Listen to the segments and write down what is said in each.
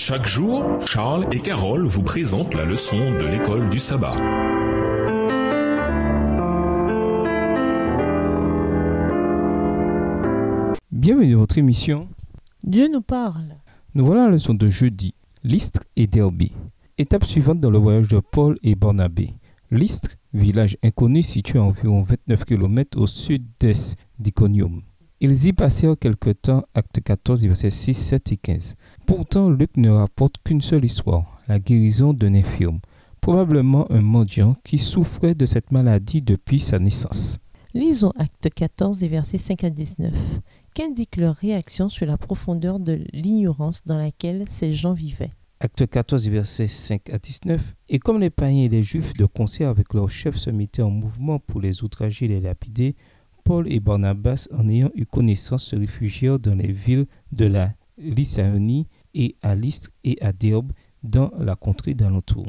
Chaque jour, Charles et Carole vous présentent la leçon de l'école du sabbat. Bienvenue dans votre émission Dieu nous parle. Nous voilà à la leçon de jeudi, Lystre et Derbe. Étape suivante dans le voyage de Paul et Barnabé. Lystre, village inconnu situé à environ 29 km au sud-est d'Iconium. Ils y passèrent quelque temps, acte 14, versets 6, 7 et 15. Pourtant, Luc ne rapporte qu'une seule histoire, la guérison d'un infirme, probablement un mendiant qui souffrait de cette maladie depuis sa naissance. Lisons acte 14 et versets 5 à 19. Qu'indique leur réaction sur la profondeur de l'ignorance dans laquelle ces gens vivaient? Acte 14, versets 5 à 19. Et comme les païens et les juifs de concert avec leurs chefs se mettaient en mouvement pour les outrager et les lapider, Paul et Barnabas, en ayant eu connaissance, se réfugièrent dans les villes de la Lycaonie et à Lystre et à Derbe, dans la contrée d'alentour.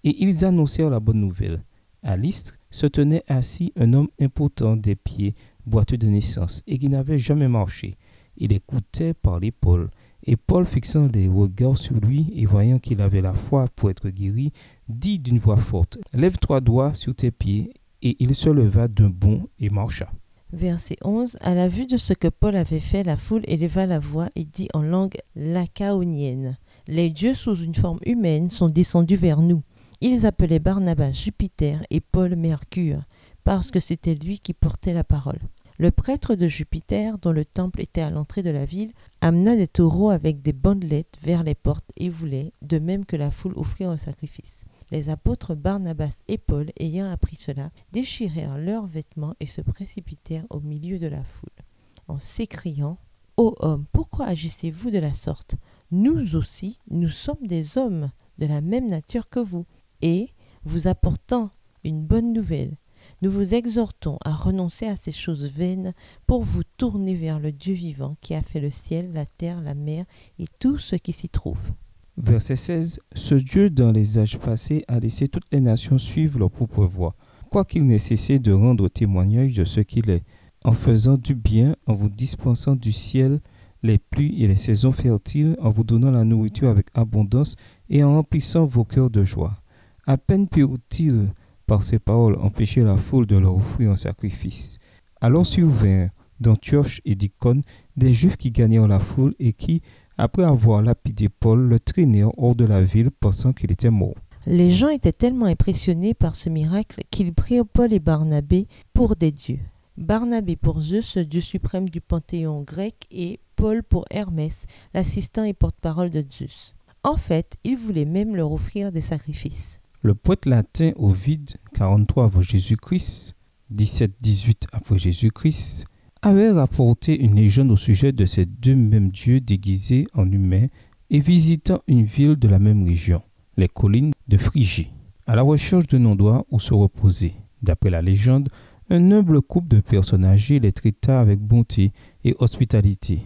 Et ils annoncèrent la bonne nouvelle. À Lystre se tenait assis un homme impotent des pieds, boiteux de naissance, et qui n'avait jamais marché. Il écoutait parler Paul. Et Paul, fixant les regards sur lui et voyant qu'il avait la foi pour être guéri, dit d'une voix forte, « Lève 3 doigts sur tes pieds. » Et il se leva d'un bond et marcha. Verset 11. À la vue de ce que Paul avait fait, la foule éleva la voix et dit en langue lacaonienne, « Les dieux sous une forme humaine sont descendus vers nous. » Ils appelaient Barnabas Jupiter et Paul Mercure, parce que c'était lui qui portait la parole. Le prêtre de Jupiter, dont le temple était à l'entrée de la ville, amena des taureaux avec des bandelettes vers les portes et voulait, de même que la foule, offrir un sacrifice. Les apôtres Barnabas et Paul, ayant appris cela, déchirèrent leurs vêtements et se précipitèrent au milieu de la foule, en s'écriant « Ô hommes, pourquoi agissez-vous de la sorte? Nous aussi, nous sommes des hommes de la même nature que vous, et, vous apportant une bonne nouvelle, nous vous exhortons à renoncer à ces choses vaines pour vous tourner vers le Dieu vivant qui a fait le ciel, la terre, la mer et tout ce qui s'y trouve. » Verset 16. Ce Dieu, dans les âges passés, a laissé toutes les nations suivre leur propre voie, quoiqu'il n'ait cessé de rendre témoignage de ce qu'il est, en faisant du bien, en vous dispensant du ciel les pluies et les saisons fertiles, en vous donnant la nourriture avec abondance et en remplissant vos cœurs de joie. À peine purent-ils, par ces paroles, empêcher la foule de leur offrir un sacrifice. Alors survinrent d'Antioche et d'Icône des Juifs qui gagnèrent la foule et qui, après avoir lapidé Paul, le traînèrent hors de la ville, pensant qu'il était mort. Les gens étaient tellement impressionnés par ce miracle qu'ils prirent Paul et Barnabé pour des dieux. Barnabé pour Zeus, dieu suprême du panthéon grec, et Paul pour Hermès, l'assistant et porte-parole de Zeus. En fait, ils voulaient même leur offrir des sacrifices. Le poète latin Ovide, 43 avant Jésus-Christ, 17-18 après Jésus-Christ, avait rapporté une légende au sujet de ces deux mêmes dieux déguisés en humains et visitant une ville de la même région, les collines de Phrygie, à la recherche d'un endroit où se reposer. D'après la légende, un humble couple de personnes âgées les traita avec bonté et hospitalité.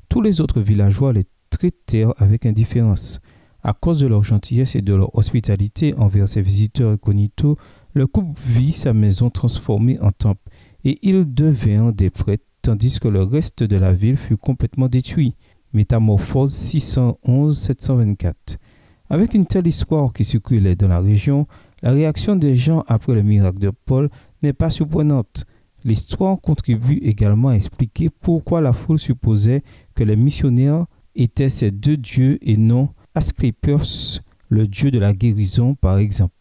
Tous les autres villageois les traitèrent avec indifférence. À cause de leur gentillesse et de leur hospitalité envers ses visiteurs incognito, le couple vit sa maison transformée en temple et ils devinrent des prêtres, tandis que le reste de la ville fut complètement détruit. Métamorphose 611-724. Avec une telle histoire qui circulait dans la région, la réaction des gens après le miracle de Paul n'est pas surprenante. L'histoire contribue également à expliquer pourquoi la foule supposait que les missionnaires étaient ces deux dieux et non Asclépios, le dieu de la guérison par exemple.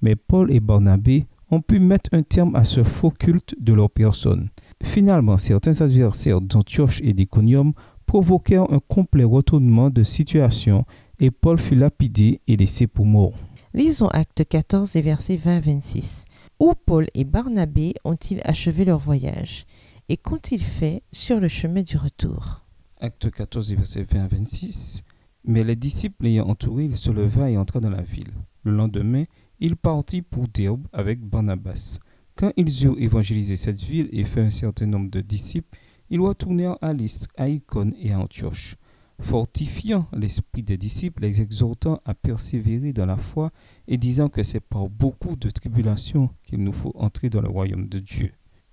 Mais Paul et Barnabé ont pu mettre un terme à ce faux culte de leur personne. Finalement, certains adversaires d'Antioche et d'Iconium provoquèrent un complet retournement de situation et Paul fut lapidé et laissé pour mort. Lisons acte 14 et versets 20 à 26. Où Paul et Barnabé ont-ils achevé leur voyage? Et qu'ont-ils fait sur le chemin du retour? Acte 14 et versets 20 à 26. Mais les disciples l'ayant entouré, il se leva et entra dans la ville. Le lendemain, il partit pour Derbe avec Barnabas. Quand ils eurent évangélisé cette ville et fait un certain nombre de disciples, ils retournèrent à Lystre, à Icône et à Antioche, fortifiant l'esprit des disciples, les exhortant à persévérer dans la foi et disant que c'est par beaucoup de tribulations qu'il nous faut entrer dans le royaume de Dieu.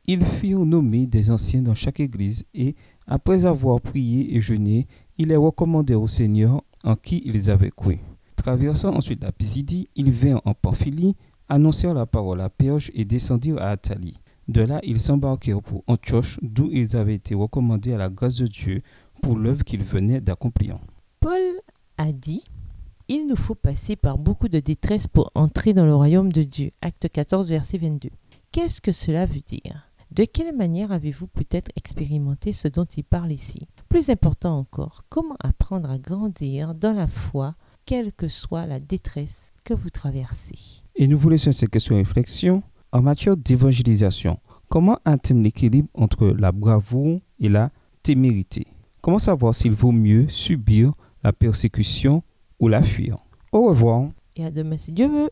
Ils firent nommer des anciens dans chaque église et, après avoir prié et jeûné, ils les recommandèrent au Seigneur en qui ils avaient cru. Traversant ensuite la Pisidie, ils vinrent en Pamphylie, annoncèrent la parole à Perge et descendirent à Attalie. De là, ils s'embarquèrent pour Antioche, d'où ils avaient été recommandés à la grâce de Dieu pour l'œuvre qu'ils venaient d'accomplir. Paul a dit « Il nous faut passer par beaucoup de détresse pour entrer dans le royaume de Dieu ». Acte 14, verset 22. Qu'est-ce que cela veut dire ? De quelle manière avez-vous peut-être expérimenté ce dont il parle ici ? Plus important encore, comment apprendre à grandir dans la foi, quelle que soit la détresse que vous traversez ? Et nous vous laissons cette question réflexion. En matière d'évangélisation, comment atteindre l'équilibre entre la bravoure et la témérité ? Comment savoir s'il vaut mieux subir la persécution ou la fuir ? Au revoir. Et à demain si Dieu veut.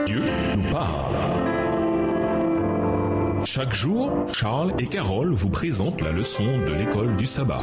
Dieu nous parle. Chaque jour, Charles et Carole vous présentent la leçon de l'école du sabbat.